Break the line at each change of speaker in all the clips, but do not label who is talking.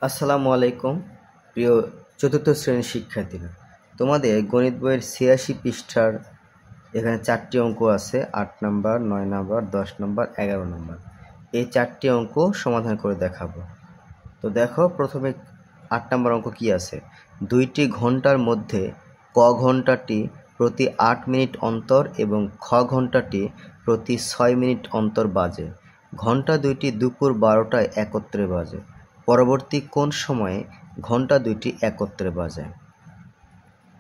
আসসালামু আলাইকুম প্রিয় চতুর্থ শ্রেণীর শিক্ষার্থীরা, তোমাদের গণিত বইয়ের ৮৬ পৃষ্ঠার এখানে ৪টি অঙ্ক আছে। ৮ নম্বর, ৯ নম্বর, ১০ নম্বর, ১১ নম্বর। এই ৪টি অঙ্ক সমাধান করে দেখাবো। তো দেখো, প্রথমে ৮ নম্বর অঙ্ক কি আছে। ২টি ঘন্টার মধ্যে ক ঘন্টাটি প্রতি ৮ মিনিট অন্তর এবং খ ঘন্টাটি প্রতি ৬ মিনিট অন্তর বাজে। ঘন্টা দুইটি দুপুর ১২টায় একত্রে বাজে। পরবর্তী কোন সময়ে ঘন্টা দুইটি একত্রে বাজে?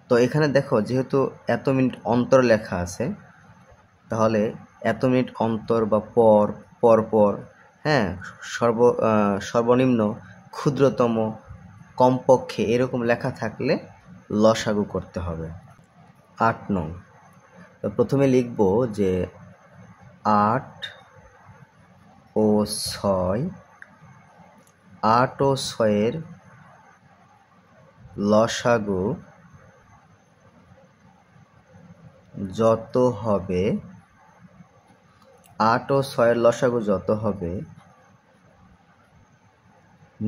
তো এখানে দেখো, যেহেতু এত মিনিট অন্তর লেখা আছে, তাহলে এত মিনিট অন্তর বা পর পর পর, হ্যাঁ, সর্বনিম্ন, ক্ষুদ্রতম, কমপক্ষে এরকম লেখা থাকলে লসাগু করতে হবে। ৮ নং। তো প্রথমে লিখব যে ৮ ও ৬, ৮ ও ৬-এর লসাগু যত হবে, ৮ ও ৬-এর লসাগু যত হবে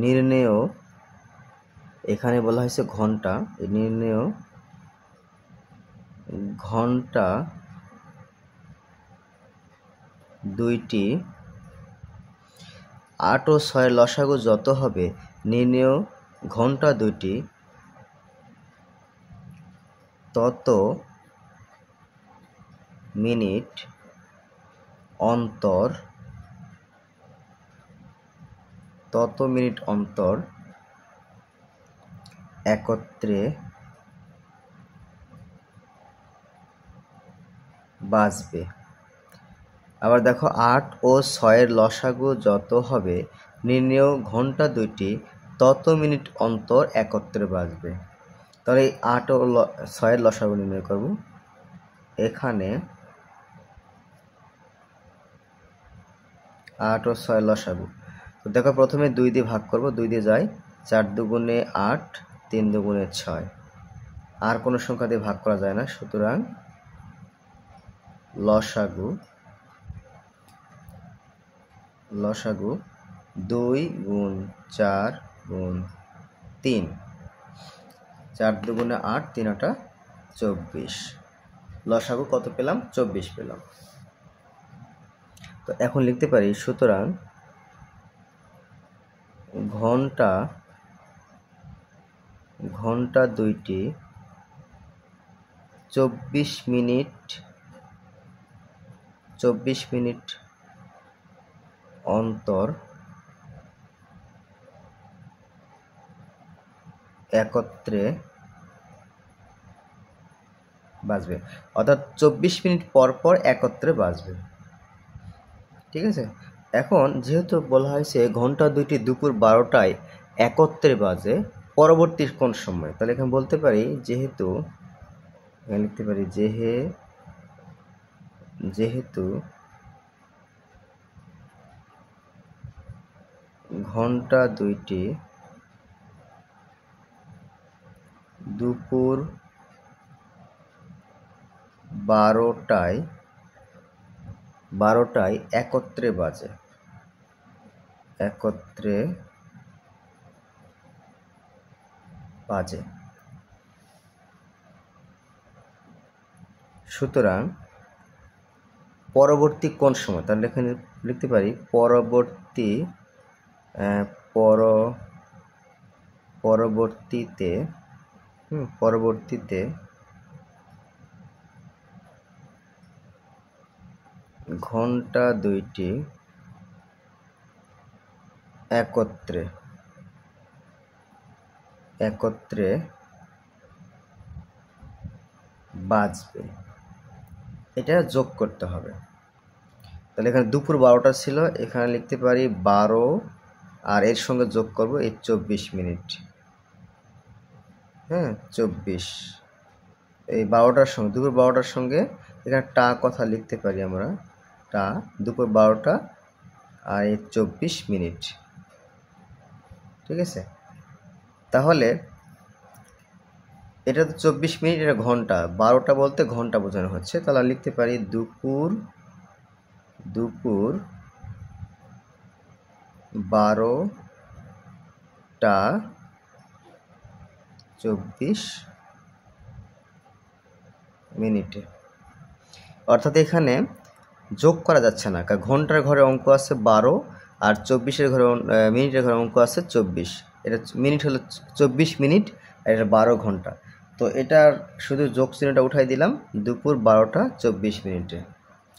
নির্ণেয়, এখানে বলা হয়েছে ঘন্টা, নির্ণেয় ঘন্টা দুইটি, ৮ ও ৬-এর লসাগু যত হবে নির্ণেয় ঘন্টা দুইটি তত মিনিট অন্তর একত্রে বাজবে। আবার দেখো, ৮ ও ৬-এর লসাগু যত হবে নির্ণেয় ঘন্টা দুইটি তত মিনিট অন্তর একত্রে বাজবে। তাহলে এই ৮ ও ৬-এর লসাগু নির্ণয় করব। এখানে ৮ ও ৬-এর লসাগু, তো দেখো প্রথমে ২ দিয়ে ভাগ করব, ২ দিয়ে যায়, ৪ দুগুণে ৮, ৩ দুগুণে ৬, আর কোনো সংখ্যা দিয়ে ভাগ করা যায় না, সুতরাং লসাগু ২ গুণ ৪ গুণ ৩, ৪ দুগুণে ৮, ৩ আটা ২৪। লসাগু কত পেলাম? ২৪ পেলাম। তো এখন লিখতে পারি, সুতরাং ঘন্টা দুইটি ২৪ মিনিট অন্তর একত্রে বাজবে, অর্থাৎ ২৪ মিনিট পর পর একত্রে বাজবে। ঠিক আছে। এখন যেহেতু বলা হয়েছে ঘন্টা দুইটি দুপুর ১২টায় একত্রে বাজে, পরবর্তী কোন সময়, তাহলে এখানে বলতে পারি, যেহেতু লিখতে পারি যেহেতু ঘন্টা দুইটি দুপুর ১২টায় একত্রে বাজে, সুতরাং পরবর্তী কোন সময়, তাহলে এখানে লিখতে পারি পরবর্তীতে ঘন্টা দুইটি একত্রে বাজবে, এটা যোগ করতে হবে। তাহলে এখানে দুপুর ১২টা ছিল, এখানে লিখতে পারি ১২, আর এর সঙ্গে যোগ করব এই ২৪ মিনিট, হ্যাঁ, ২৪, এই ১২টার সঙ্গে, দুপুর ১২টার সঙ্গে এখানে টা কথা লিখতে পারি আমরা, টা, দুপুর ১২টা আর এই ২৪ মিনিট। ঠিক আছে। তাহলে এটা তো ২৪ মিনিট, এটা ঘন্টা, ১২টা বলতে ঘন্টা বোঝানো হচ্ছে, তাহলে লিখতে পারি দুপুর ১২ টা 24 মিনিটে। অর্থাৎ এখানে যোগ করা যাচ্ছে না, কারণ ঘন্টার ঘরে অঙ্ক আছে 12 আর 24-এর ঘরে মিনিটের ঘরে অঙ্ক আছে 24। এটা মিনিট হলো 24 মিনিট আর এটা 12 ঘন্টা। তো এটার শুধু যোগ চিহ্নটা উঠাই দিলাম, দুপুর 12টা 24 মিনিটে।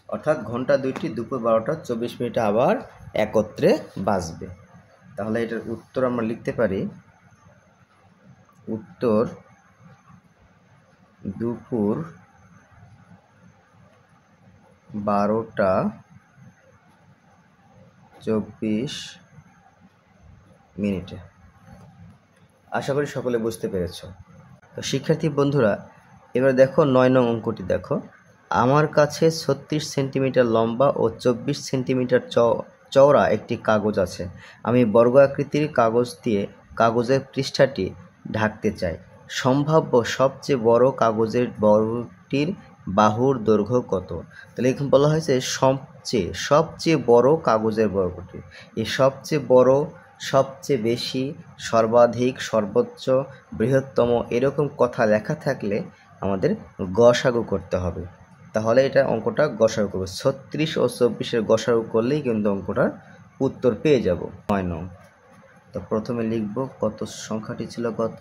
অর্থাৎ ঘন্টা দুইটি দুপুর 12টা 24 মিনিটে আবার একত্রে বাজবে। তাহলে এটার উত্তর আমরা লিখতে পারি, উত্তর দুপুর 12টা 24 মিনিটে। আশা করি সকলে বুঝতে পেরেছ। তো শিক্ষার্থী বন্ধুরা, এবার দেখো 9 নং অঙ্কটি দেখো। আমার কাছে 36 সেন্টিমিটার লম্বা ও 24 সেন্টিমিটার চওড়া একটি কাগজ আছে। আমি বর্গ আকৃতির কাগজ দিয়ে কাগজের পৃষ্ঠাটি ঢাকতে চাই। সম্ভাব্য সবচেয়ে বড় কাগজের বর্গটির বাহুর দৈর্ঘ্য কত? তাহলে এখানে বলা হয়েছে সবচেয়ে বড় কাগজের বর্গটি। এই সবচেয়ে বড়, সবচেয়ে বেশি, সর্বাধিক, সর্বোচ্চ, বৃহত্তম এরকম কথা লেখা থাকলে আমাদের গসাগু করতে হবে। তাহলে এটা অঙ্কটা গসাগু করবে। 36 ও 24-এর গসাগু করলেই কিন্তু অঙ্কটার উত্তর পেয়ে যাব। 9 নং। তো প্রথমে লিখব কত সংখ্যাটি ছিল, কত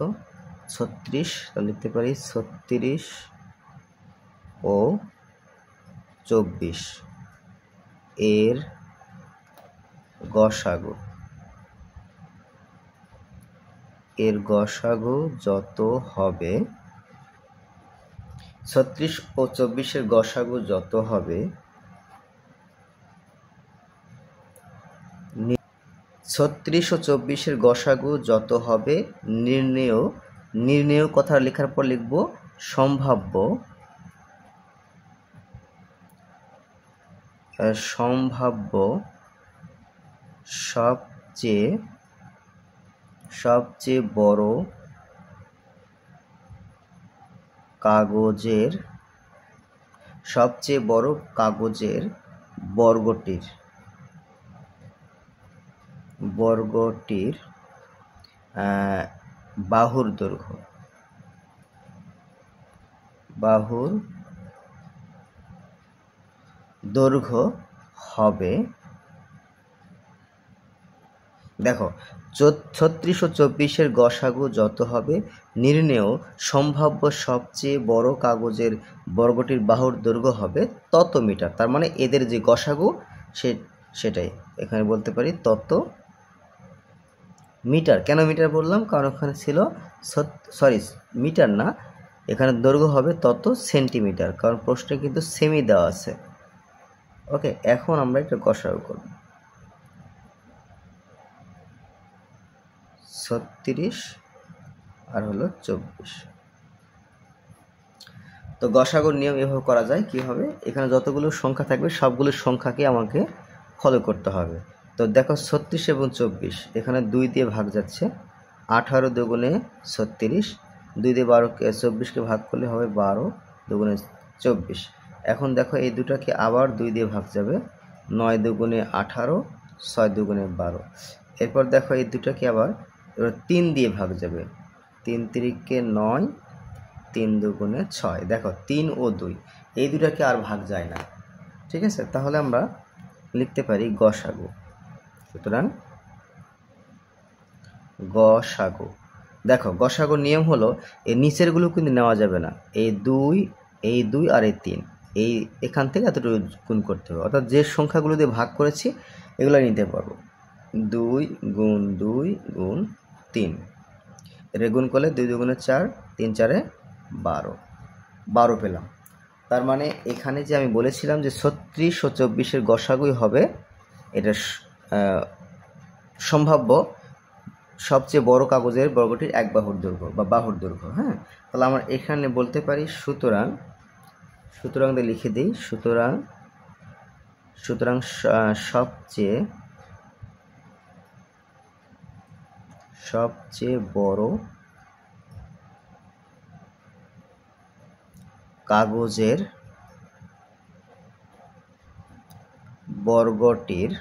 36। তো লিখতে পারি 36 ও 24 এর গসাগু। এর গসাগু যত হবে, 36 ও 24-এর গসাগু যত হবে, 36 ও 24-এর গসাগু যত হবে নির্ণেয় কথা লেখার পর লিখব সম্ভাব্য সবচেয়ে বড় কাগজের বর্গটির বাহুর দৈর্ঘ্য হবে। দেখো 36 ও 24-এর গসাগু যত হবে নির্ণেয় সম্ভাব্য সবচেয়ে বড় কাগজের বর্গটির বাহুর দৈর্ঘ্য হবে তত মিটার। তার মানে এদের যে গসাগু সেটাই এখানে বলতে পারি তত মিটার। কেন মিটার বললাম? কারণ ওখানে ছিল মিটার না, এখানে দৈর্ঘ্য হবে তত সেন্টিমিটার, কারণ প্রশ্নে কিন্তু সেমি দেওয়া আছে। ওকে, এখন আমরা এটা গসাগু করব। 36 আর হলো 24। তো গসাগুর নিয়ম এভাবে করা যায়। কি হবে, এখানে যতগুলো সংখ্যা থাকবে সবগুলো সংখ্যাকে আমাকে ফলো করতে হবে। তো দেখো 36 এবং 24 এখানে 2 দিয়ে ভাগ যাচ্ছে, 18 দুগুণে 36, 2 দিয়ে 24কে ভাগ করলে হবে 12 দুগুণে 24। এখন দেখো এই দুটাকে আবার 2 দিয়ে ভাগ যাবে, 9 দুগুণে 18, 6 দুগুণে 12। এরপর দেখো এই দুটাকে আবার এবার 3 দিয়ে ভাগ যাবে, 3 তিরিকে 9, 3 দুগুণে 6। দেখো 3 ও 2 এই দুটাকে আর ভাগ যায় না। ঠিক আছে, তাহলে আমরা লিখতে পারি গসাগু। সুতরাং গসাগু, দেখো গসাগুর নিয়ম হলো এই নিচেরগুলো কিন্তু নেওয়া যাবে না। এই 2 আর এই 3 এখান থেকে এতটুকু গুণ করতে হবে। অর্থাৎ যে সংখ্যাগুলো দিয়ে ভাগ করেছি এগুলো নিতে পারবো। 2 গুণ 2 গুণ 3, এটা গুণ করলে 2 দুগুণে 4, 3 4-এ 12 পেলাম। তার মানে এখানে যে আমি বলেছিলাম যে 36 ও 24-এর গসাগুই হবে এটা সম্ভাব্য সবচেয়ে বড় কাগজের বর্গটির এক বাহুর দৈর্ঘ্য বা বাহুর দৈর্ঘ্য। হ্যাঁ, তাহলে আমরা এখানে বলতে পারি সুতরাং দিয়ে লিখে দিই, সুতরাং সবচেয়ে বড় কাগজের বর্গটির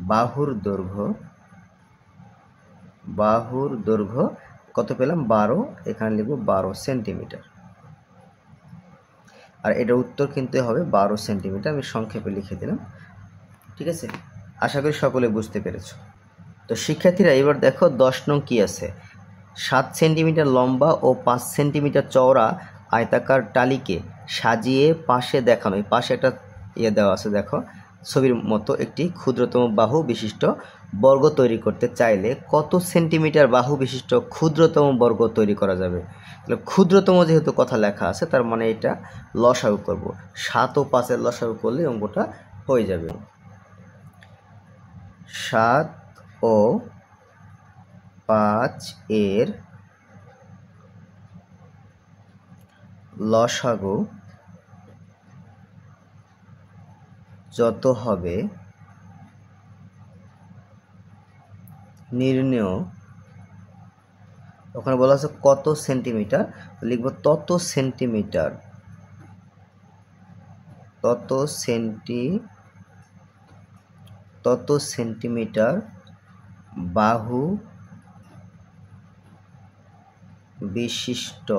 বাহুর দৈর্ঘ্য কত পেলাম 12, এখানে লিখব 12 সেন্টিমিটার। আর এটার উত্তর কিন্তু হবে 12 সেন্টিমিটার, আমি সংক্ষেপে লিখে দিলাম। ঠিক আছে, আশা করি সকলে বুঝতে পেরেছো। তো শিক্ষার্থীরা এবার দেখো 10 নং কি আছে। 7 সেন্টিমিটার লম্বা ও 5 সেন্টিমিটার চওড়া আয়তাকার টালিকে সাজিয়ে পাশে দেখানো, পাশে একটা দেওয়া আছে দেখো ছবির মতো, একটি ক্ষুদ্রতম বাহু বিশিষ্ট বর্গ তৈরি করতে চাইলে কত সেন্টিমিটার বাহু বিশিষ্ট ক্ষুদ্রতম বর্গ তৈরি করা যাবে। তাহলে ক্ষুদ্রতম যেহেতু কথা লেখা আছে, তার মানে এটা লসাগু করব। 7 ও 5-এর লসাগু করলে অঙ্কটা হয়ে যাবে। 7 ও 5 এর লসাগু যত হবে নির্ণয়, ওখানে বলা আছে কত সেন্টিমিটার, লিখব তত সেন্টিমিটার বাহু বিশিষ্ট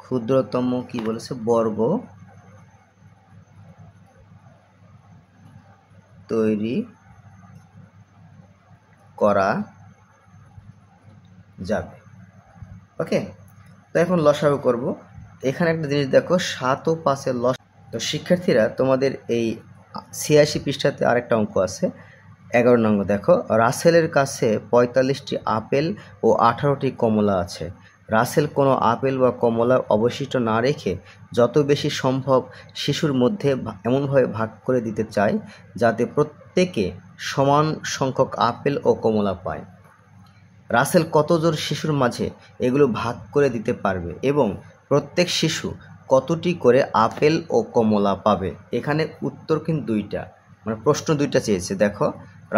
ক্ষুদ্রতম কি বলেছে বর্গ তৈরি করা যাবে। ওকে, তো এখন লসাগু করব। এখানে একটা জিনিস দেখো 7 ও 5-এর লসাগু। তো শিক্ষার্থীরা তোমাদের এই 86 পৃষ্ঠাতে আরেকটা অঙ্ক আছে, 11 নং। দেখো রাসেলের কাছে 45টি আপেল ও 18টি কমলা আছে। রাসেল কোনো আপেল বা কমলার অবশিষ্ট না রেখে যত বেশি সম্ভব শিশুর মধ্যে এমনভাবে ভাগ করে দিতে চায় যাতে প্রত্যেকে সমান সংখ্যক আপেল ও কমলা পায়। রাসেল কতজন শিশুর মাঝে এগুলো ভাগ করে দিতে পারবে এবং প্রত্যেক শিশু কতটি করে আপেল ও কমলা পাবে। এখানে উত্তর কিন্তু দুইটা, মানে প্রশ্ন দুইটা চেয়েছে। দেখো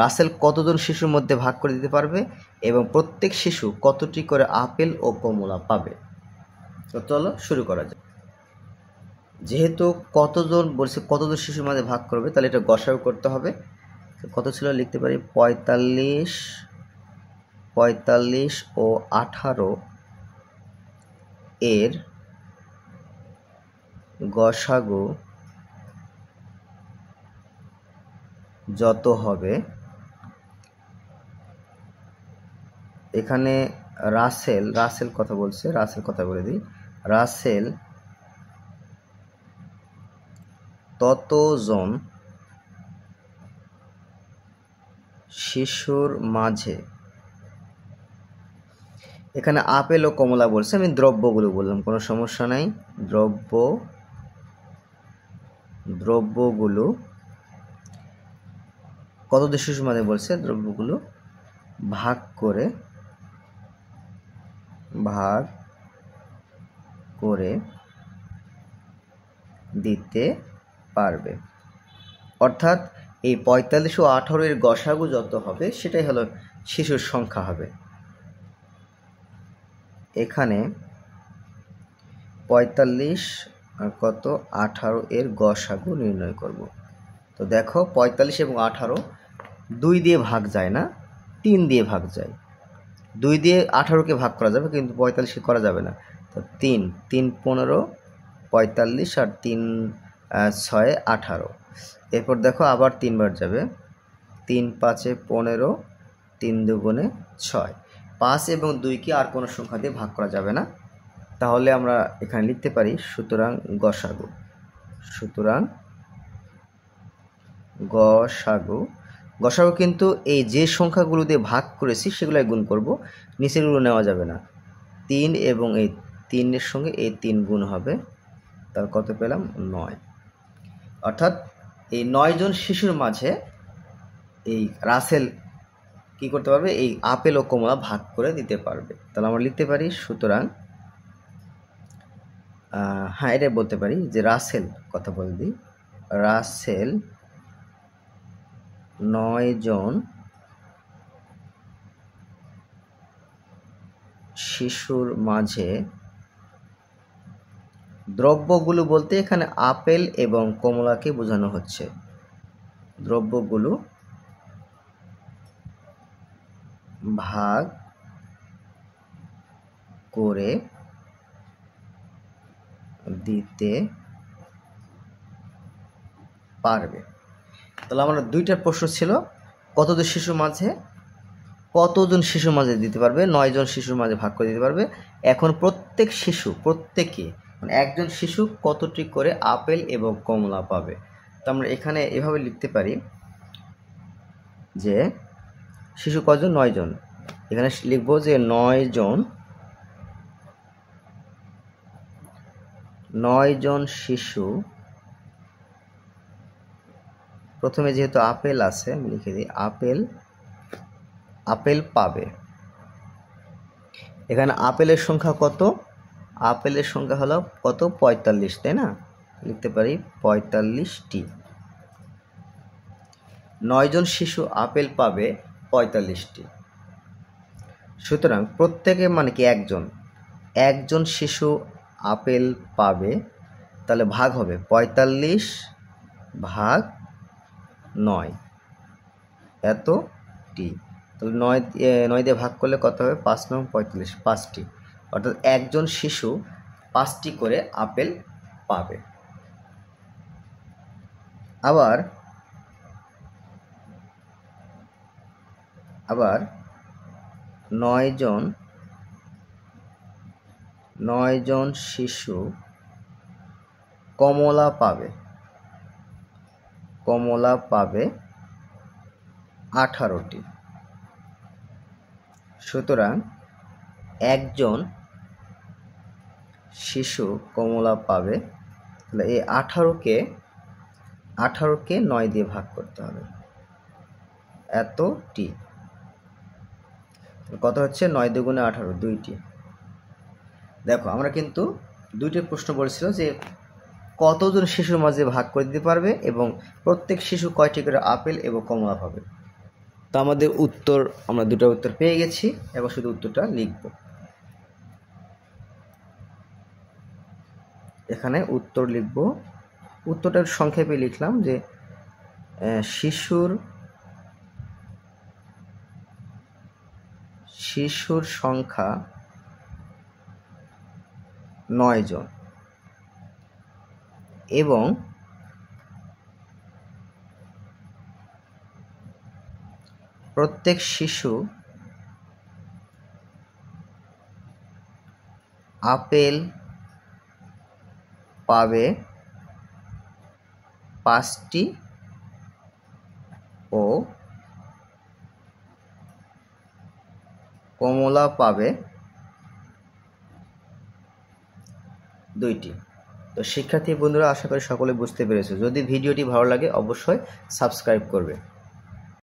রাসেল কতজন শিশুর মধ্যে ভাগ করে দিতে পারবে এবং প্রত্যেক শিশু কতটি করে আপেল ও কমলা পাবে। তো চলো শুরু করা যাক। যেহেতু কতজন বলছে, কতজন শিশুর মাঝে ভাগ করবে, তাহলে এটা গসাগু করতে হবে। কত ছিল লিখতে পারি 45 ও 18 এর গসাগু যত হবে, এখানে রাসেল কথা বলছে, রাসেল কথা বলে দিই। রাসেল ততজন শিশুর মাঝে, এখানে আপেল ও কমলা বলছে, আমি দ্রব্যগুলো বললাম, কোনো সমস্যা নাই। দ্রব্যগুলো কতজন শিশুর মাঝে বলছে, দ্রব্যগুলো ভাগ করে দিতে পারবে। অর্থাৎ এই 45 ও 18 এর গসাগু যত হবে সেটাই হলো শিশুর সংখ্যা হবে। এখানে 45 আর কত 18 এর গসাগু নির্ণয় করব। তো দেখো 45 এবং 18 2 দিয়ে ভাগ যায় না, 3 দিয়ে ভাগ যায়। 2 দিয়ে 18কে ভাগ করা যাবে, কিন্তু 45কে করা যাবে না। তো 3 15 45 আর 3 6 18। এরপর দেখো আবার 3 বার যাবে, 3 5 15, 3 2 6। 5 এবং 2কে আর কোনো সংখ্যা দিয়ে ভাগ করা যাবে না, তাহলে আমরা এখানে লিখতে পারি সুতরাং গসাগু কিন্তু এই যে সংখ্যাগুলো দিয়ে ভাগ করেছি সেগুলাই গুণ করব, নিচেরগুলো নেওয়া যাবে না। 3 এবং এই 3-এর সঙ্গে এই 3 গুণ হবে, তার কত পেলাম 9। অর্থাৎ এই 9 জন শিশুর মাঝে এই রাসেল কি করতে পারবে, এই আপেল ও কমলা ভাগ করে দিতে পারবে। তাহলে আমরা লিখতে পারি সুতরাং, হ্যাঁ এটাই বলতে পারি যে রাসেল কথা বলে দিই, রাসেল 9 জন শিশুর মাঝে দ্রব্যগুলো বলতে এখানে আপেল এবং কমলাকে বোঝানো হচ্ছে। দ্রব্যগুলো ভাগ করে দিতে পারবে। তাহলে আমরা দুইটা প্রশ্ন ছিল, কতজন শিশুর মাঝে দিতে পারবে, 9 জন শিশুর মাঝে ভাগ করে দিতে পারবে। এখন প্রত্যেকে মানে একজন শিশু কতটি করে আপেল এবং কমলা পাবে। তো আমরা এখানে এভাবে লিখতে পারি যে শিশু কজন, 9 জন। এখানে লিখবো যে 9 জন শিশু, প্রথমে যেহেতু আপেল আছে আমি লিখে দিই আপেল পাবে। এখানে আপেলের সংখ্যা কত? আপেলের সংখ্যা হলো কত? 45, তাই না? লিখতে পারি 45টি। 9 জন শিশু আপেল পাবে 45টি। সুতরাং প্রত্যেকে মানে কি একজন শিশু আপেল পাবে, তাহলে ভাগ হবে 45 ভাগ 9, এতটি। তাহলে 9 দিয়ে ভাগ করলে কত হবে? 5 9 45, 5টি। অর্থাৎ একজন শিশু 5টি করে আপেল পাবে। আবার 9 জন শিশু কমলা পাবে 18টি। সুতরাং একজন শিশু কমলা পাবে, তাহলে এই 18কে 9 দিয়ে ভাগ করতে হবে, এতটি। কত হচ্ছে? 9 দুগুণে 18, 2টি। দেখো আমরা কিন্তু 2টি প্রশ্ন বলেছিল যে কতজন শিশুর মাঝে ভাগ করে দিতে পারবে এবং প্রত্যেক শিশু কয়টি করে আপেল এবং কমলা পাবে। তো আমাদের উত্তর, আমরা দুটো উত্তর পেয়ে গেছি, এবার শুধু উত্তরটা লিখব। এখানে উত্তর লিখব, উত্তরটার সংক্ষেপে লিখলাম যে শিশুর সংখ্যা 9 জন এবং প্রত্যেক শিশু আপেল পাবে 5টি ও কমলা পাবে 2টি। তো শিক্ষার্থী বন্ধুরা, আশা করি সকলে বুঝতে পেরেছো। যদি ভিডিওটি ভালো লাগে অবশ্যই সাবস্ক্রাইব করবে।